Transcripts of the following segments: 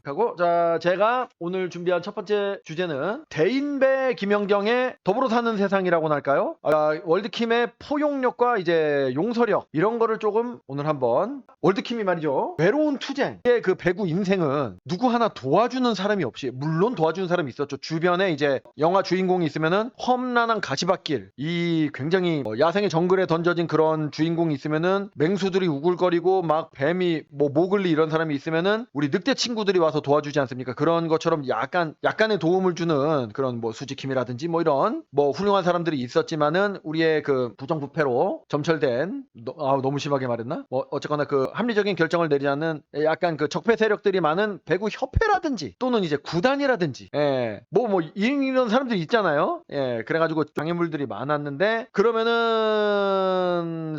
하고, 자, 제가 오늘 준비한 첫 번째 주제는 대인배 김연경의 더불어 사는 세상이라고나 할까요? 월드킴의 포용력과 이제 용서력 이런 거를 조금 오늘 한번. 월드킴이 말이죠, 외로운 투쟁의 그 배구 인생은 누구 하나 도와주는 사람이 없이, 물론 도와주는 사람이 있었죠. 주변에 이제 영화 주인공이 있으면은 험난한 가시밭길, 이 굉장히 야생의 정글에 던져진 그런 주인공이 있으면은 맹수들이 우글거리고 막 뱀이 뭐 모글리 이런 사람이 있으면은 우리 늑대 친구들이 와서 도와주지 않습니까? 그런 것처럼 약간의 도움을 주는 그런 뭐 수지킴이라든지 뭐 이런 뭐 훌륭한 사람들이 있었지만은 우리의 그 부정부패로 점철된, 너무 심하게 말했나? 뭐 어쨌거나 그 합리적인 결정을 내리지 않는 약간 그 적폐 세력들이 많은 배구 협회라든지 또는 이제 구단이라든지, 뭐 이런 사람들이 있잖아요. 그래가지고 장애물들이 많았는데, 그러면은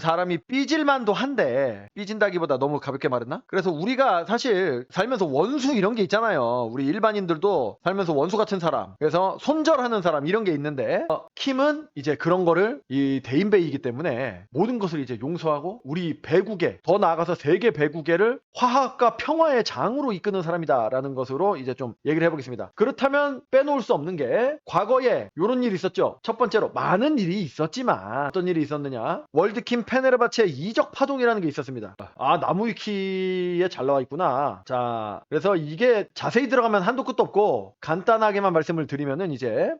사람이 삐질만도 한데, 삐진다기보다 너무 가볍게 말했나? 그래서 우리가 사실 살면서 원수 이런 게 있잖아요. 우리 일반인들도 살면서 원수 같은 사람, 그래서 손절하는 사람 이런 게 있는데, 킴은 이제 그런 거를, 이 대인배이기 때문에 모든 것을 이제 용서하고 우리 배구계, 더 나아가서 세계 배구계를 화합과 평화의 장으로 이끄는 사람이다라는 것으로 이제 좀 얘기를 해보겠습니다. 그렇다면 빼놓을 수 없는 게, 과거에 이런 일이 있었죠. 첫 번째로, 많은 일이 있었지만 어떤 일이 있었느냐, 월드킴 페네르바체 이적 파동이라는 게 있었습니다. 나무위키에 잘 나와 있구나. 자, 그래서 이게 자세히 들어가면 한도 끝도 없고, 간단하게만 말씀을 드리면은 이제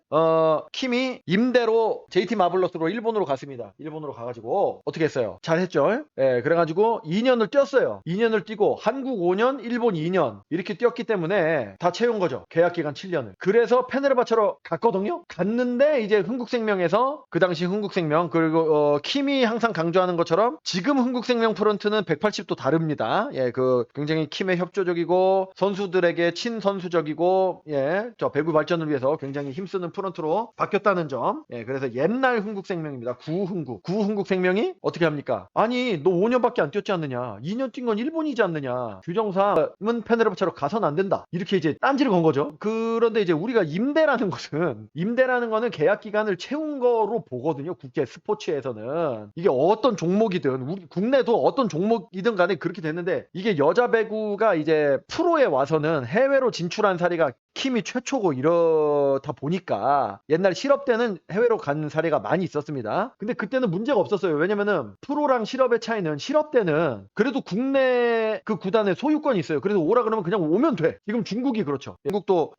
킴이 임대로 JT 마블러스로 일본으로 갔습니다. 일본으로 가가지고 어떻게 했어요? 잘했죠. 그래가지고 2년을 뛰었어요. 2년을 뛰고 한국 5년, 일본 2년 이렇게 뛰었기 때문에 다 채운 거죠. 계약 기간 7년을. 그래서 페네르바체로 갔거든요. 갔는데 이제 흥국생명에서, 그 당시 흥국생명, 그리고 킴이 항상 강조하는 것처럼 지금 흥국생명 프런트는 180도 다릅니다. 그 굉장히 킴의 협조적이고 선수들에게 친선수적이고, 저 배구 발전을 위해서 굉장히 힘쓰는 프런트로 바뀌었다는 점. 그래서 옛날 흥국생명입니다. 구흥국생명이 어떻게 합니까? 아니, 너 5년밖에 안 뛰었지 않느냐? 2년 뛴 건 일본이지 않느냐? 규정상은 페네르바체로 가서는 안 된다. 이렇게 이제 딴지를 건 거죠. 그런데 이제 우리가 임대라는 거는 계약 기간을 채운 거로 보거든요. 국제 스포츠에서는. 이게 어떤 종목이든, 우리 국내도 어떤 종목이든 간에 그렇게 됐는데, 이게 여자 배구가 이제 프로에 와서는 해외로 진출한 사례가 킴이 최초고 이렇다 보니까 옛날 실업 때는 해외로 간 사례가 많이 있었습니다. 근데 그때는 문제가 없었어요. 왜냐면은 프로랑 실업의 차이는, 실업 때는 그래도 국내 그 구단의 소유권이 있어요. 그래서 오라 그러면 그냥 오면 돼. 지금 중국이 그렇죠. 중국도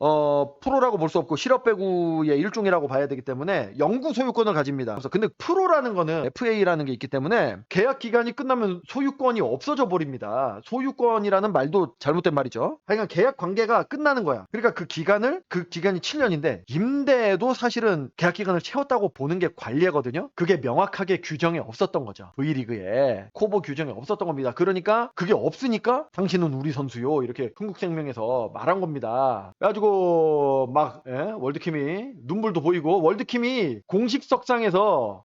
프로라고 볼 수 없고 실업 배구의 일종이라고 봐야 되기 때문에 영구 소유권을 가집니다. 그래서 근데 프로라는 거는 FA라는 게 있기 때문에 계약 기간이 끝나면 소유권이 없어져 버립니다. 소유권이라는 말도 잘못된 말이죠. 하여간 계약 관계가 끝나는 거야. 그러니까 그 기간이 7년인데 임대에도 사실은 계약 기간을 채웠다고 보는 게 관례거든요. 그게 명확하게 규정이 없었던 거죠. V리그에 코보 규정이 없었던 겁니다. 그러니까 그게 없으니까 당신은 우리 선수요, 이렇게 흥국생명에서 말한 겁니다. 그래가지고 막 월드킴이 눈물도 보이고, 월드킴이 공식석상에서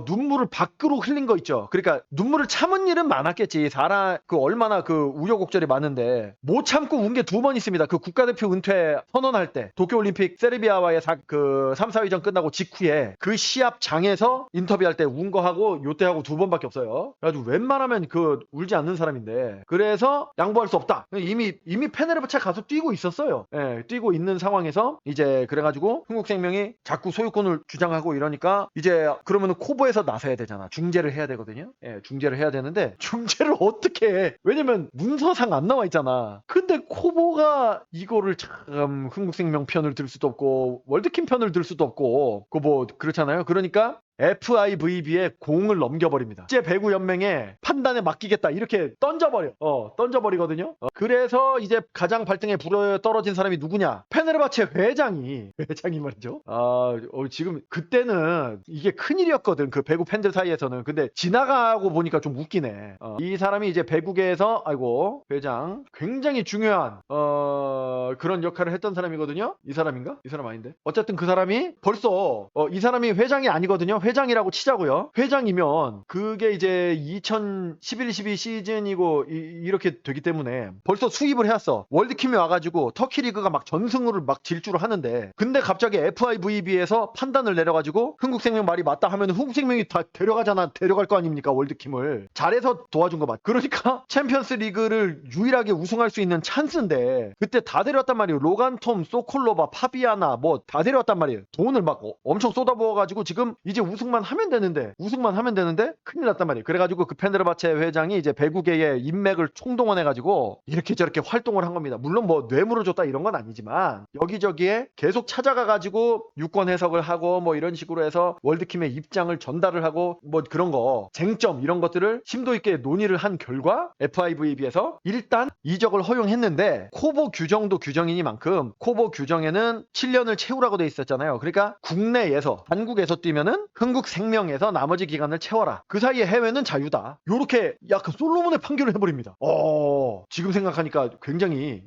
눈물을 밖으로 흘린 거 있죠. 그러니까 눈물을 참은 일은 많았겠지. 사람 그 얼마나 그 우여곡절이 많은데 못 참고 운 게 2번 있습니다. 그 국가대표 은퇴 선언할 때, 도쿄올림픽 세르비아와의 3, 4위전 끝나고 직후에 그 시합장에서 인터뷰할 때 운 거 하고 요때하고 2번밖에 없어요. 그래가지고 웬만하면 그 울지 않는 사람인데, 그래서 양보할 수 없다. 이미 페네르바체 가서 뛰고 있었어요. 뛰고 있는 상황에서 이제 그래가지고 흥국생명이 자꾸 소유권을 주장하고 이러니까, 이제 그러면은 코보에서 나서야 되잖아. 중재를 해야 되거든요. 중재를 해야 되는데 중재를 어떻게 해? 왜냐면 문서상 안 나와 있잖아. 근데 코보가 이거를 참, 흥국생명 편을 들 수도 없고 월드킴 편을 들 수도 없고 뭐 그렇잖아요. 그러니까 FIVB에 공을 넘겨버립니다. 국제 배구 연맹의 판단에 맡기겠다 이렇게 던져버리거든요. 그래서 이제 가장 발등에 불어 떨어진 사람이 누구냐? 페네르바체 회장이 말이죠. 지금 그때는 이게 큰일이었거든, 그 배구 팬들 사이에서는. 근데 지나가고 보니까 좀 웃기네. 이 사람이 이제 배구계에서, 회장, 굉장히 중요한 그런 역할을 했던 사람이거든요. 이 사람인가? 이 사람 아닌데. 어쨌든 그 사람이 벌써 이 사람이 회장이 아니거든요. 회장이라고 치자고요. 회장이면 그게 이제 2011-12 시즌이고 이렇게 되기 때문에 벌써 수입을 해왔어. 월드킴이 와가지고 터키 리그가 막 전승으로 막 질주를 하는데, 근데 갑자기 FIVB에서 판단을 내려가지고 흥국생명 말이 맞다 하면 흥국생명이 다 데려갈 거 아닙니까? 월드킴을 잘해서 도와준 거 맞. 그러니까 챔피언스 리그를 유일하게 우승할 수 있는 찬스인데 그때 다 데려왔단 말이에요. 로간톰, 소콜로바, 파비아나 뭐 다 데려왔단 말이에요. 돈을 막 엄청 쏟아부어가지고 지금 이제 우승만 하면 되는데 큰일 났단 말이에요. 그래가지고 그 페네르바체 회장이 이제 배구계의 인맥을 총동원해가지고 이렇게 저렇게 활동을 한 겁니다. 물론 뭐 뇌물을 줬다 이런 건 아니지만 여기저기에 계속 찾아가가지고 유권 해석을 하고 뭐 이런 식으로 해서 월드킴의 입장을 전달을 하고 뭐 그런 거 쟁점 이런 것들을 심도 있게 논의를 한 결과 FIVB에서 일단 이적을 허용했는데 코보 규정도 규정이니만큼 코보 규정에는 7년을 채우라고 돼 있었잖아요. 그러니까 국내에서 한국에서 뛰면은 흥국생명에서 나머지 기간을 채워라. 그 사이에 해외는 자유다. 요렇게 약간 솔로몬의 판결을 해버립니다. 지금 생각하니까 굉장히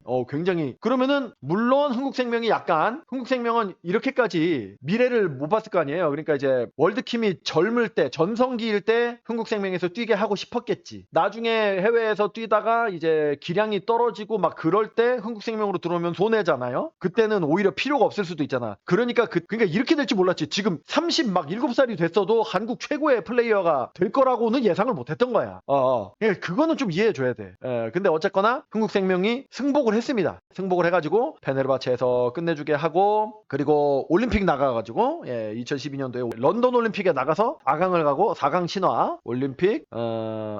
그러면은 물론 흥국생명은 이렇게까지 미래를 못 봤을 거 아니에요. 그러니까 이제 월드킴이 젊을 때 전성기일 때 흥국생명에서 뛰게 하고 싶었겠지. 나중에 해외에서 뛰다가 이제 기량이 떨어지고 막 그럴 때 흥국생명으로 들어오면 손해잖아요. 그때는 오히려 필요가 없을 수도 있잖아. 그러니까 이렇게 될지 몰랐지. 지금 37살이 됐어도 한국 최고의 플레이어가 될 거라고는 예상을 못 했던 거야. 그거는 좀 이해해 줘야 돼. 근데 어쨌거나 흥국생명이 승복을 했습니다. 승복을 해가지고 페네르바체에서 끝내주게 하고, 그리고 올림픽 나가가지고 2012년도에 런던 올림픽에 나가서 4강을 가고 4강 신화 올림픽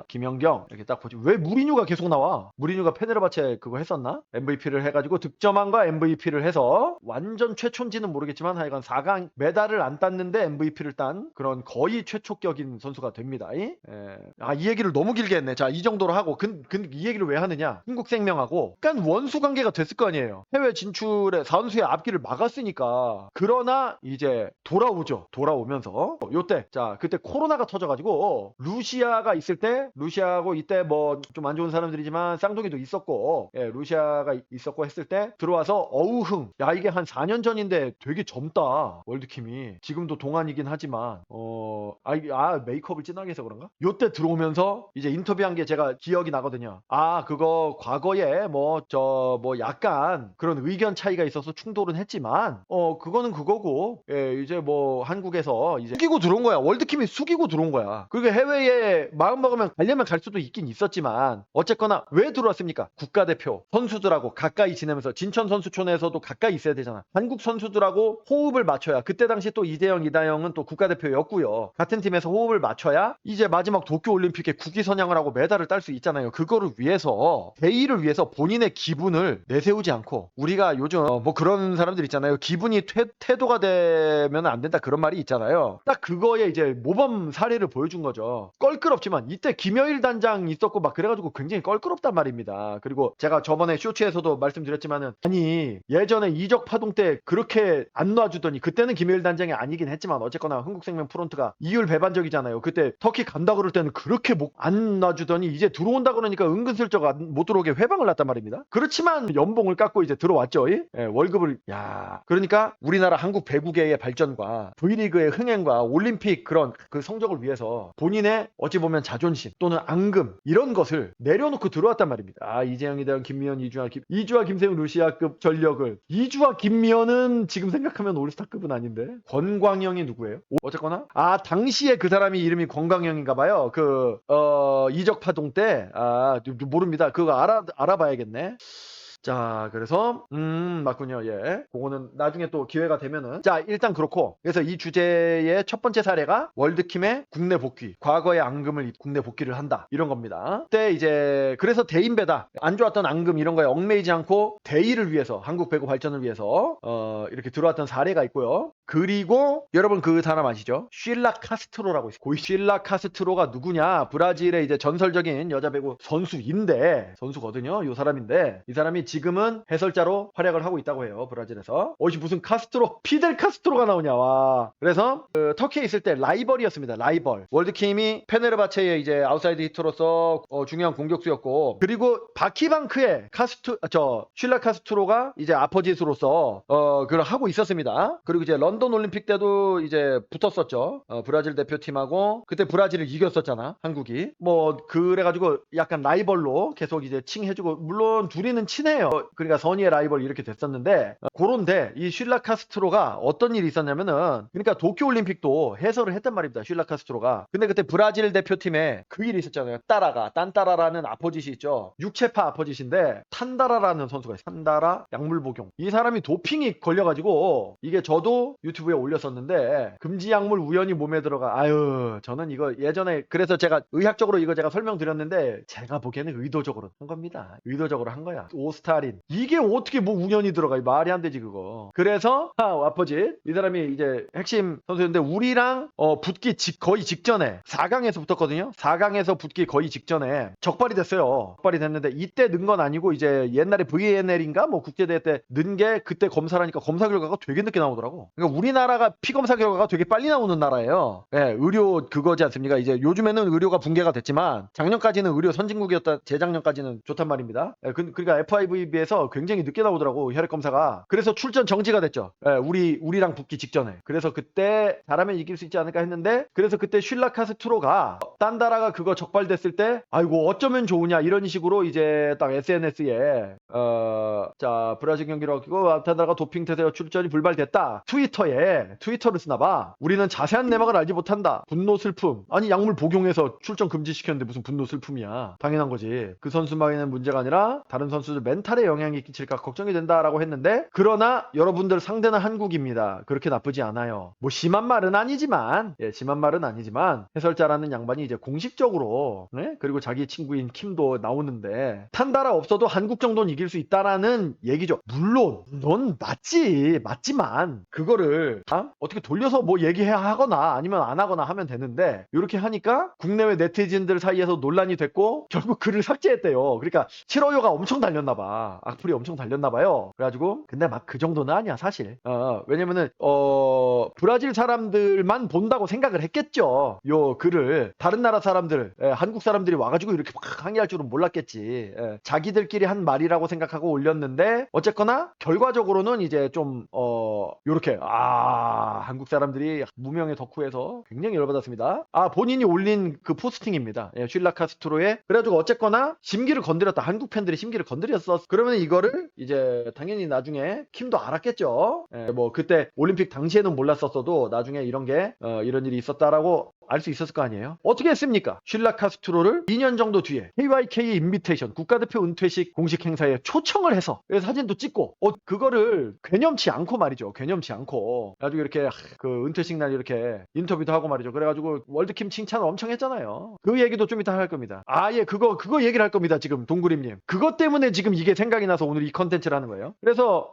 김연경 이렇게 딱 보지. 왜 무리뉴가 계속 나와? 무리뉴가 페네르바체 그거 했었나? MVP를 해가지고 득점왕과 MVP를 해서 완전 최초인지는 모르겠지만 하여간 4강 메달을 안 땄는데 MVP를 딴 그런 거의 최초격인 선수가 됩니다. 이 얘기를 너무 길게 했네. 자, 이 정도로 하고 이 얘기를 왜 하느냐? 흥국생명하고 약간 원수 관계가 됐을 거 아니에요. 해외 진출에 선수의 앞길을 막았으니까. 그러나 이제 돌아오면서 요때 그때 코로나가 터져가지고 루시아가 있을 때, 루시아하고 이때 뭐 좀 안 좋은 사람들이지만 쌍둥이도 있었고, 루시아가 있었고 했을 때 들어와서 어우흥, 야 이게 한 4년 전인데 되게 젊다 월드킴이. 지금도 동안이긴 하지만 메이크업을 진하게 해서 그런가? 요때 들어오면서 이제 인터뷰한 게 제가 기억이 나거든요. 그거 과거에 뭐 약간 그런 의견 차이가 있어서 충돌은 했지만 그거는 그거고, 이제 뭐 한국에서 이제 숙이고 들어온 거야. 월드킴이 숙이고 들어온 거야. 그리고 해외에 마음 먹으면 가려면 갈 수도 있긴 있었지만 어쨌거나 왜 들어왔습니까? 국가대표 선수들하고 가까이 지내면서 진천 선수촌에서도 가까이 있어야 되잖아. 한국 선수들하고 호흡을 맞춰야, 그때 당시 또 이재영, 이다영은 또 국가대표였고요. 같은 팀에서 호흡을 맞춰야 이제 마지막 도쿄올림픽에 국위선양을 하고 메달을 딸 수 있잖아요. 그거를 위해서, 대의를 위해서 본인의 기분을 내세우지 않고, 우리가 요즘 뭐 그런 사람들 있잖아요. 기분이 태도가 되면 안 된다 그런 말이 있잖아요. 딱 그거에 이제 모범 사례를 보여준 거죠. 껄끄럽지만 이때 김여일 단장 있었고 막 그래가지고 굉장히 껄끄럽단 말입니다. 그리고 제가 저번에 쇼츠에서도 말씀드렸지만은, 아니 예전에 이적 파동 때 그렇게 안 놔주더니, 그때는 김여일 단장이 아니긴 했지만 어쨌거나 흥국생명 프론트가 이율배반적이잖아요. 그때 터키 간다 그럴 때는 그렇게 안 놔주더니 이제 들어온다 그러니까 은근슬쩍 못 들어오게 회방을 놨단 말입니다. 그렇지만 연봉을 깎고 이제 들어왔죠. 월급을. 그러니까 우리나라 한국 배구계의 발전과 V리그의 흥행과 올림픽 그런 그 성적을 위해서 본인의 어찌 보면 자존심 또는 앙금 이런 것을 내려놓고 들어왔단 말입니다. 이재영이 대한 김미연, 이주와 김세웅 루시아급 전력을, 이주와 김미연은 지금 생각하면 올스타급은 아닌데, 권광영이 누구예요? 어쨌거나 당시에 그 사람이 이름이 권광영인가 봐요. 이적 파동 때. 모릅니다. 그거 알아봐야겠네. 자, 그래서 맞군요. 그거는 나중에 또 기회가 되면은. 자, 일단 그렇고, 그래서 이 주제의 첫 번째 사례가 월드킴의 국내 복귀, 과거의 앙금을 국내 복귀를 한다, 이런 겁니다. 그때 이제 그래서 대인배다, 안 좋았던 앙금 이런 거에 얽매이지 않고 대의를 위해서, 한국 배구 발전을 위해서 이렇게 들어왔던 사례가 있고요. 그리고 여러분 그 사람 아시죠? 쉴라 카스트로라고 있어요. 고이 쉴라 카스트로가 누구냐? 브라질의 이제 전설적인 여자 배구 선수거든요. 이 사람인데, 이 사람이 지금은 해설자로 활약을 하고 있다고 해요. 브라질에서. 무슨 카스트로, 피델 카스트로가 나오냐. 와. 그래서 터키에 있을 때 라이벌이었습니다. 라이벌. 월드킴이 페네르바체의 이제 아웃사이드 히터로서 중요한 공격수였고, 그리고 바키방크의 쉴라 카스트로가 이제 아퍼짓으로서 그걸 하고 있었습니다. 그리고 이제 런던 올림픽 때도 이제 붙었었죠. 브라질 대표팀하고 그때 브라질을 이겼었잖아, 한국이. 뭐 그래가지고 약간 라이벌로 계속 이제 칭해주고, 물론 둘이는 친해요. 그러니까 선의의 라이벌 이렇게 됐었는데, 그런데 이 쉴라 카스트로가 어떤 일이 있었냐면은, 그러니까 도쿄 올림픽도 해설을 했단 말입니다, 쉴라 카스트로가. 근데 그때 브라질 대표팀에 그 일이 있었잖아요. 딴따라라는 아포짓이 있죠. 육체파 아포짓인데 탄다라라는 선수가 있어요. 탄다라 약물복용. 이 사람이 도핑이 걸려가지고, 이게 저도 유튜브에 올렸었는데, 금지 약물 우연히 몸에 들어가. 아유, 저는 이거 예전에, 그래서 제가 의학적으로 이거 제가 설명드렸는데, 제가 보기에는 의도적으로 한 겁니다. 의도적으로 한 거야. 오스타린. 이게 어떻게 뭐 우연히 들어가? 말이 안 되지 그거. 그래서 와퍼짓, 이 사람이 이제 핵심 선수였는데, 우리랑 붙기 거의 직전에 4강에서 붙었거든요. 4강에서 붙기 거의 직전에 적발이 됐어요. 적발이 됐는데, 이때 는 건 아니고 이제 옛날에 VNL인가 뭐 국제대회 때 는 게, 그때 검사를 하니까 검사 결과가 되게 늦게 나오더라고. 그러니까 우리나라가 피검사 결과가 되게 빨리 나오는 나라예요. 예, 의료 그거지 않습니까? 이제 요즘에는 의료가 붕괴가 됐지만 작년까지는 의료 선진국이었다. 재작년까지는 좋단 말입니다. 예, 그러니까 FIV에 비해서 굉장히 늦게 나오더라고, 혈액 검사가. 그래서 출전 정지가 됐죠. 예, 우리랑 붙기 직전에. 그래서 그때 잘하면 이길 수 있지 않을까 했는데, 그래서 그때 쉴라 카스트로가 딴다라가 그거 적발됐을 때, 아이고 어쩌면 좋으냐 이런 식으로 이제 딱 SNS에 자, 브라질 경기로 하고 딴다라가 도핑 태세와 출전이 불발됐다, 트위터를 쓰나봐. 우리는 자세한 내막을 알지 못한다. 분노 슬픔. 아니, 약물 복용해서 출전 금지시켰는데 무슨 분노 슬픔이야. 당연한 거지. 그 선수만의 문제가 아니라 다른 선수들 멘탈에 영향이 끼칠까 걱정이 된다라고 했는데, 그러나 여러분들 상대는 한국입니다. 그렇게 나쁘지 않아요. 뭐 심한 말은 아니지만, 해설자라는 양반이 이제 공식적으로, 네? 그리고 자기 친구인 킴도 나오는데, 탄다라 없어도 한국 정도는 이길 수 있다라는 얘기죠. 물론 넌 맞지만 그거를 어떻게 돌려서 뭐 얘기해야 하거나 아니면 안 하거나 하면 되는데, 이렇게 하니까 국내외 네티즌들 사이에서 논란이 됐고 결국 글을 삭제했대요. 그러니까 싫어요가 엄청 달렸나봐. 악플이 엄청 달렸나봐요. 그래가지고, 근데 막 그 정도는 아니야 사실. 왜냐면은 브라질 사람들만 본다고 생각을 했겠죠, 요 글을. 다른 나라 사람들, 한국 사람들이 와가지고 이렇게 막 항의할 줄은 몰랐겠지. 자기들끼리 한 말이라고 생각하고 올렸는데, 어쨌거나 결과적으로는 이제 좀 요렇게 한국 사람들이 무명의 덕후에서 굉장히 열받았습니다. 본인이 올린 그 포스팅입니다. 쉴라 카스트로의. 그래가지고 어쨌거나 심기를 건드렸다. 한국 팬들이 심기를 건드렸어. 그러면 이거를 이제 당연히 나중에 킴도 알았겠죠. 뭐 그때 올림픽 당시에는 몰랐었어도 나중에 이런 일이 있었다라고 알 수 있었을 거 아니에요. 어떻게 했습니까? 쉴라 카스트로를 2년 정도 뒤에 KYK 인비테이션 국가대표 은퇴식 공식 행사에 초청을 해서 사진도 찍고, 그거를 괴념치 않고 말이죠. 그래가지고 이렇게 그 은퇴식 날 이렇게 인터뷰도 하고 말이죠. 그래가지고 월드킴 칭찬을 엄청 했잖아요. 그 얘기도 좀 이따 할 겁니다. 그거 얘기를 할 겁니다. 지금 동구림님 그것 때문에 지금 이게 생각이 나서 오늘 이 컨텐츠를 하는 거예요. 그래서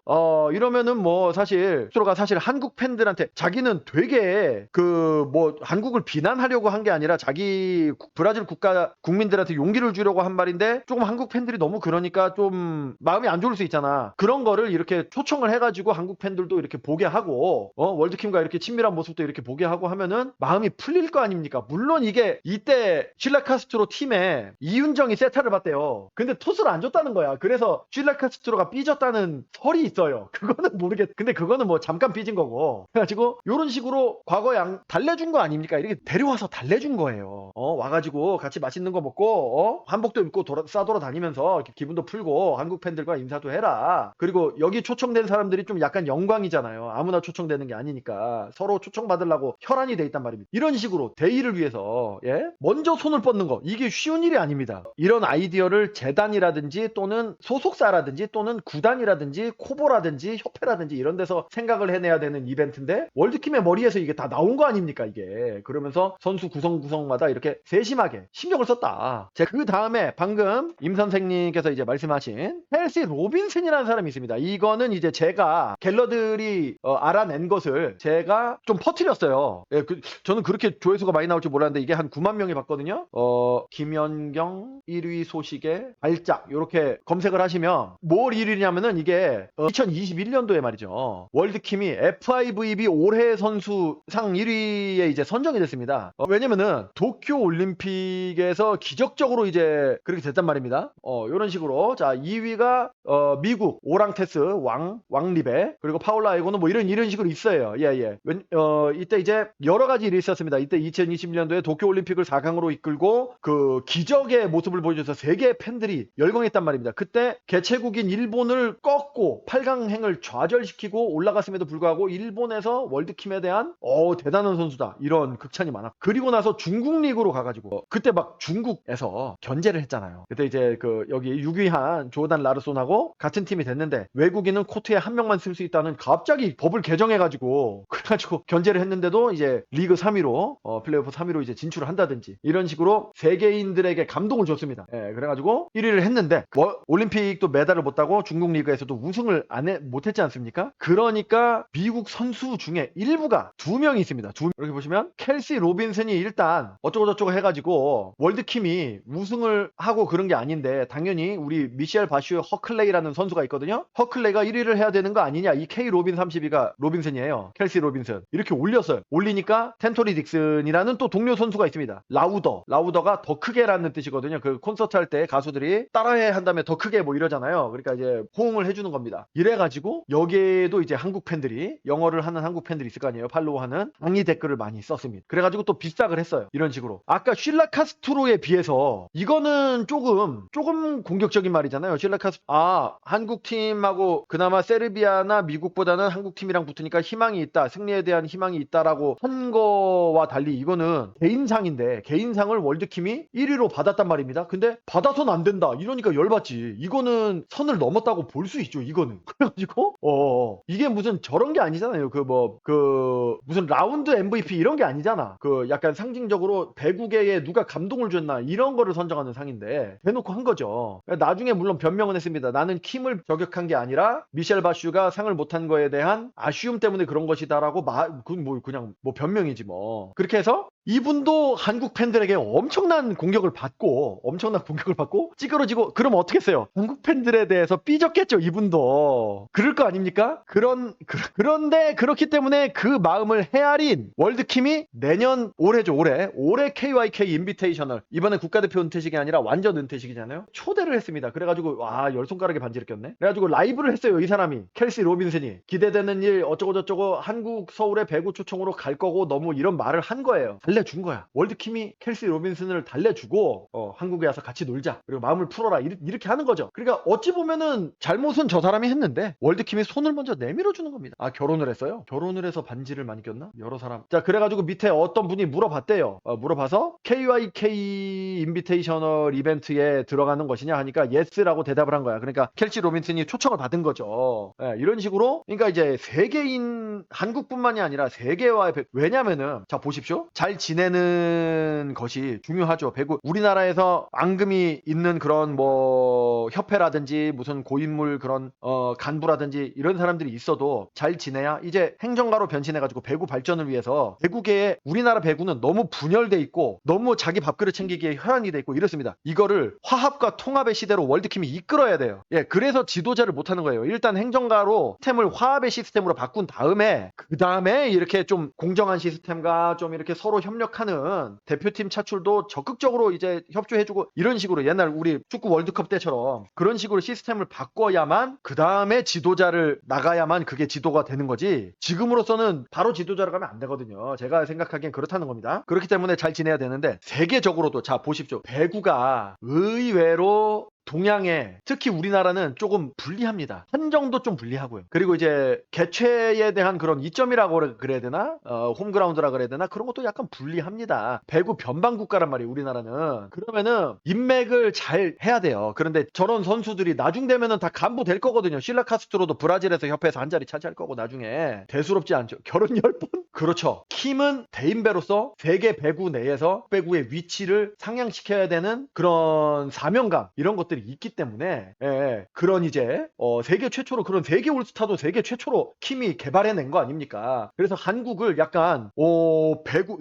이러면은 뭐 사실 스트로가 사실 한국 팬들한테 자기는 되게 뭐 한국을 비난하려고 한 게 아니라 자기 브라질 국민들한테 용기를 주려고 한 말인데, 조금 한국 팬들이 너무 그러니까 좀 마음이 안 좋을 수 있잖아. 그런 거를 이렇게 초청을 해가지고 한국 팬들도 이렇게 보게 하고, 월드킴과 이렇게 친밀한 모습도 이렇게 보게 하고 하면은 마음이 풀릴 거 아닙니까? 물론 이게 이때 쉴라 카스트로 팀에 이윤정이 세타를 봤대요. 근데 토스를 안 줬다는 거야. 그래서 쉴라 카스트로가 삐졌다는 설이 있어요. 그거는 근데 그거는 뭐 잠깐 삐진 거고. 그래가지고 요런 식으로 과거 달래준 거 아닙니까? 이렇게 데려와서 달래준 거예요. 와가지고 같이 맛있는 거 먹고, 한복도 입고 싸돌아 다니면서 이렇게 기분도 풀고 한국 팬들과 인사도 해라. 그리고 여기 초청된 사람들이 좀 약간 영광이잖아요. 아무나 초청되는 게 아니니까 서로 초청받으려고 혈안이 돼 있단 말입니다. 이런 식으로 대의를 위해서 먼저 손을 뻗는 거, 이게 쉬운 일이 아닙니다. 이런 아이디어를 재단이라든지 또는 소속사라든지 또는 구단이라든지 코보라든지 협회라든지 이런 데서 생각을 해내야 되는 이벤트인데, 월드킴의 머리에서 이게 다 나온 거 아닙니까 이게. 그러면서 선수 구성마다 이렇게 세심하게 신경을 썼다. 그 다음에 방금 임 선생님께서 이제 말씀하신 헬시 로빈슨이라는 사람이 있습니다. 이거는 이제 제가 갤러들이 알아낸 것을 제가 좀 퍼뜨렸어요. 저는 그렇게 조회수가 많이 나올 줄 몰랐는데 이게 한 9만 명이 봤거든요. 김연경 1위 소식에 발작 이렇게 검색을 하시면 뭘 1위냐면은 이게 2021년도에 말이죠. 월드킴이 FIVB 올해 선수상 1위에 이제 선정이 됐습니다. 말입니다. 왜냐면은 도쿄 올림픽에서 기적적으로 이제 그렇게 됐단 말입니다. 이런 식으로 자 2위가 미국 오랑테스 왕리베 그리고 파울라 아이고는 뭐 이런 식으로 있어요. 예. 이때 이제 여러 가지 일이 있었습니다. 이때 2020년도에 도쿄 올림픽을 4강으로 이끌고 그 기적의 모습을 보여줘서 세계 팬들이 열광했단 말입니다. 그때 개최국인 일본을 꺾고 8강행을 좌절시키고 올라갔음에도 불구하고 일본에서 월드킴에 대한 대단한 선수다 이런 극찬이 많았고, 그리고 나서 중국 리그로 가가지고 그때 막 중국에서 견제를 했잖아요. 그때 이제 그 여기 6위한 조단 라르손하고 같은 팀이 됐는데 외국인은 코트에 한 명만 쓸 수 있다는 갑자기 법을 개정해가지고 그래가지고 견제를 했는데도 이제 리그 3위로 플레이오프 3위로 이제 진출을 한다든지 이런 식으로 세계인들에게 감동을 줬습니다. 예, 그래가지고 1위를 했는데 올림픽도 메달을 못 따고 중국 리그에서도 우승을 못했지 않습니까? 그러니까 미국 선수 중에 일부가 2명이 있습니다. 이렇게 보시면 켈시 로빈슨이 일단 어쩌고저쩌고 해가지고 월드킴이 우승을 하고 그런 게 아닌데 당연히 우리 미셸 바슈 허클레이라는 선수가 있거든요. 허클레이가 1위를 해야 되는 거 아니냐. 이 K 로빈 32가 로빈슨이에요. 켈시 로빈슨 이렇게 올렸어요. 올리니까 텐토리 딕슨이라는 또 동료 선수가 있습니다. 라우더가 더 크게라는 뜻이거든요. 그 콘서트 할 때 가수들이 따라해 한 다음에 더 크게 뭐 이러잖아요. 그러니까 이제 호응을 해주는 겁니다. 이래가지고 여기에도 이제 한국 팬들이 영어를 하는 한국 팬들이 있을 거 아니에요. 팔로우하는 항의 댓글을 많이 썼습니다. 그래가지고 또 비싸게 했어요. 이런 식으로 아까 쉴라 카스트로에 비해서 이거는 조금 공격적인 말이잖아요. 한국 팀하고 그나마 세르비아나 미국보다는 한국 팀이랑 붙으니까 희망이 있다, 승리에 대한 희망이 있다라고 한 거와 달리 이거는 개인상인데 개인상을 월드킴이 1위로 받았단 말입니다. 근데 받아서는 안 된다 이러니까 열받지. 이거는 선을 넘었다고 볼 수 있죠. 이거는 그래가지고 이게 무슨 저런 게 아니잖아요. 무슨 라운드 MVP 이런 게 아니잖아. 그 약간 상징적으로 배구계에 누가 감동을 줬나 이런 거를 선정하는 상인데 대놓고 한 거죠. 나중에 물론 변명은 했습니다. 나는 킴을 저격한 게 아니라 미셸 바슈가 상을 못한 거에 대한 아쉬움 때문에 그런 것이다라고 그냥 변명이지 뭐. 그렇게 해서 이분도 한국 팬들에게 엄청난 공격을 받고 찌그러지고 그럼 어떻게 했어요? 한국 팬들에 대해서 삐졌겠죠. 이분도 그럴 거 아닙니까? 그런데 그렇기 때문에 그 마음을 헤아린 월드킴이 올해 KYK 인비테이셔널, 이번에 국가대표 은퇴식이 아니라 완전 은퇴식이잖아요. 초대를 했습니다. 그래가지고 열 손가락에 반지를 꼈네. 그래가지고 라이브를 했어요. 이 사람이 켈시 로빈슨이 기대되는 일 어쩌고저쩌고 한국 서울의 배구 초청으로 갈 거고 너무 이런 말을 한 거예요. 달래준 거야. 월드킴이 켈시 로빈슨을 달래주고 한국에 와서 같이 놀자, 그리고 마음을 풀어라 이렇게 하는 거죠. 그러니까 어찌 보면은 잘못은 저 사람이 했는데 월드킴이 손을 먼저 내밀어 주는 겁니다. 결혼을 했어요? 결혼을 해서 반지를 많이 꼈나? 여러 사람. 자, 그래가지고 밑에 어떤 분이 물어봤대요. 물어봐서 KYK 인비테이셔널 이벤트에 들어가는 것이냐 하니까 예스라고 대답을 한 거야. 그러니까 켈시 로빈슨이 초청을 받은 거죠. 이런 식으로 그러니까 이제 세계인, 한국뿐만이 아니라 세계와의 왜냐면은 자 보십시오. 잘 지내는 것이 중요하죠. 배구 우리나라에서 앙금이 있는 그런 뭐 협회라든지 무슨 고인물 그런 간부라든지 이런 사람들이 있어도 잘 지내야 이제 행정가로 변신해가지고 배구 발전을 위해서, 배구계에 우리나라 배구는 너무 분열돼 있고 너무 자기 밥그릇 챙기기에 혈안이 돼 있고 이렇습니다. 이거를 화합과 통합의 시대로 월드킴이 이끌어야 돼요. 그래서 지도자를 못하는 거예요. 일단 행정가로 시스템을 화합의 시스템으로 바꾼 다음에 그 다음에 이렇게 좀 공정한 시스템과 좀 이렇게 서로 협력하는 대표팀 차출도 적극적으로 이제 협조해주고 이런 식으로 옛날 우리 축구 월드컵 때처럼 그런 식으로 시스템을 바꿔야만 그 다음에 지도자를 나가야만 그게 지도가 되는 거지, 지금으로서는 바로 지도자로 가면 안 되거든요. 제가 생각하기엔 그렇다는 겁니다. 그렇기 때문에 잘 지내야 되는데 세계적으로도 자 보십시오. 배구가 의외로 동양에 특히 우리나라는 조금 불리합니다. 한정도 좀 불리하고요. 그리고 이제 개최에 대한 그런 이점이라고 그래야 되나? 홈그라운드라 그래야 되나? 그런 것도 약간 불리합니다. 배구 변방 국가란 말이에요, 우리나라는. 그러면은 인맥을 잘 해야 돼요. 그런데 저런 선수들이 나중 되면은 다 간부 될 거거든요. 실라 카스트로도 브라질에서 협회에서 한 자리 차지할 거고 나중에 대수롭지 않죠. 결혼 10번? 그렇죠. 킴은 대인배로서 세계 배구 내에서 배구의 위치를 상향시켜야 되는 그런 사명감 이런 것들이 있기 때문에 그런 이제 세계 최초로 그런 세계 올스타도 세계 최초로 킴이 개발해낸 거 아닙니까? 그래서 한국을 약간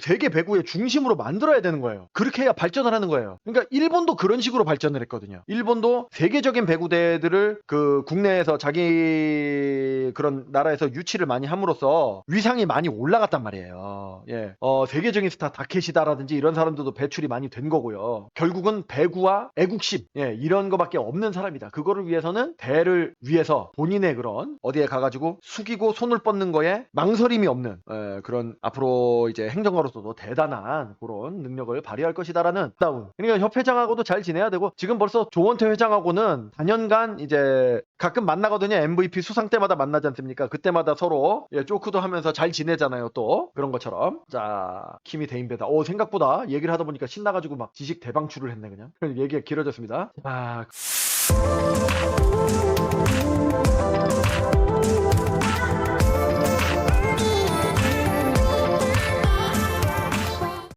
세계 배구의 중심으로 만들어야 되는 거예요. 그렇게 해야 발전을 하는 거예요. 그러니까 일본도 그런 식으로 발전을 했거든요. 일본도 세계적인 배구대회들을 국내에서 자기 그런 나라에서 유치를 많이 함으로써 위상이 많이 올라갔 올라갔단 말이에요. 예. 세계적인 스타 다케시다라든지 이런 사람들도 배출이 많이 된 거고요. 결국은 배구와 애국심, 예, 이런 거밖에 없는 사람이다. 그거를 위해서는 대를 위해서 본인의 그런 어디에 가가지고 숙이고 손을 뻗는 거에 망설임이 없는 그런 앞으로 이제 행정가로서도 대단한 그런 능력을 발휘할 것이다라는 다운. 그러니까 협회장하고도 잘 지내야 되고 지금 벌써 조원태 회장하고는 단연간 이제 가끔 만나거든요. MVP 수상 때마다 만나지 않습니까? 그때마다 서로 쪼크도 하면서 잘 지내잖아요. 또 그런 것처럼. 자, 키미 대인배다. 생각보다 얘기를 하다 보니까 신나가지고 막 지식 대방출을 했네 그냥. 얘기가 길어졌습니다. 아.